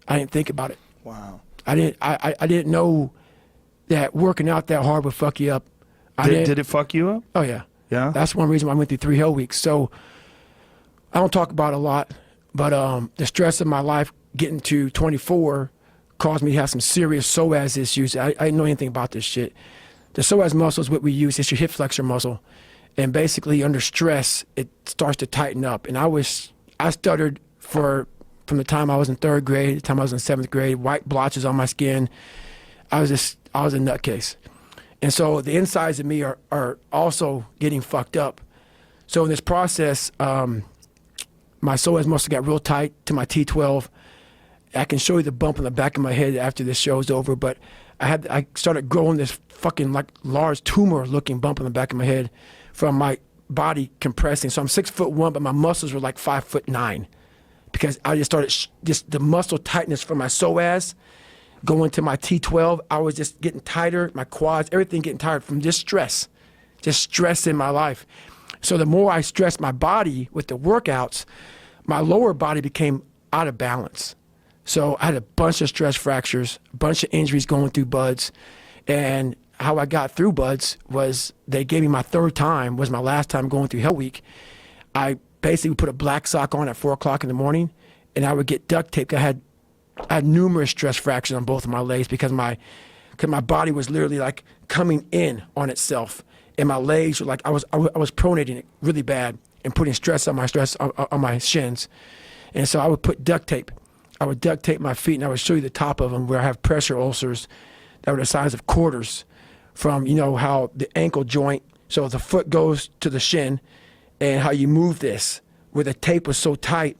I didn't think about it. Wow. I didn't know that working out that hard would fuck you up. Did it fuck you up? Oh, yeah. Yeah? That's one reason why I went through 3 hell weeks. So I don't talk about it a lot, but the stress of my life getting to 24 caused me to have some serious psoas issues. I didn't know anything about this shit. The psoas muscle is what we use. It's your hip flexor muscle. And basically under stress, it starts to tighten up. And I stuttered from the time I was in 3rd grade, the time I was in 7th grade, white blotches on my skin. I was a nutcase. And so the insides of me are also getting fucked up. So in this process, my psoas muscle got real tight to my T12. I can show you the bump on the back of my head after this show's over, but I started growing this fucking like large tumor looking bump on the back of my head from my body compressing. So I'm 6'1", but my muscles were like 5'9", because I just started the muscle tightness from my psoas going to my T12. I was just getting tighter, my quads, everything getting tired from just stress in my life. So the more I stressed my body with the workouts, my lower body became out of balance. So I had a bunch of stress fractures, a bunch of injuries going through buds. And how I got through buds was they gave me my 3rd time, was my last time going through Hell Week. I basically would put a black sock on at 4 o'clock in the morning, and I would get duct taped. I had numerous stress fractures on both of my legs because my body was literally like coming in on itself. And my legs were like, I was pronating it really bad and putting stress on my shins. And so I would put duct tape. I would duct tape my feet, and I would show you the top of them where I have pressure ulcers that were the size of quarters from, how the ankle joint, so the foot goes to the shin, and how you move this, where the tape was so tight,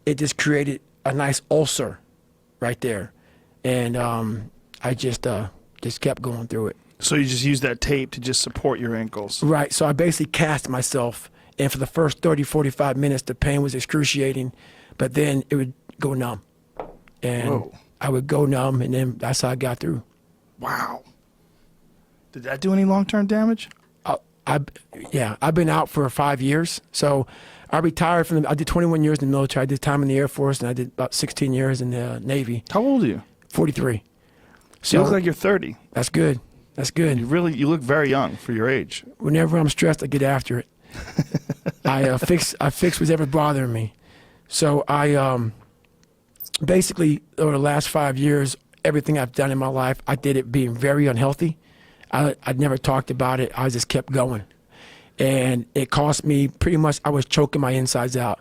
it just created a nice ulcer right there. And I just kept going through it. So you just use that tape to just support your ankles. Right. So I basically cast myself, and for the first 30, 45 minutes, the pain was excruciating, but then it would go numb. And Whoa. I would go numb, and then that's how I got through. Wow. Did that do any long-term damage? I've been out for 5 years. So I retired I did 21 years in the military. I did time in the Air Force, and I did about 16 years in the Navy. How old are you? 43. So You look like you're 30. That's good. That's good. You look very young for your age. Whenever I'm stressed, I get after it. I fix whatever's bothering me. So I basically, over the last 5 years, everything I've done in my life, I did it being very unhealthy. I'd never talked about it. I just kept going. And it cost me pretty much, I was choking my insides out.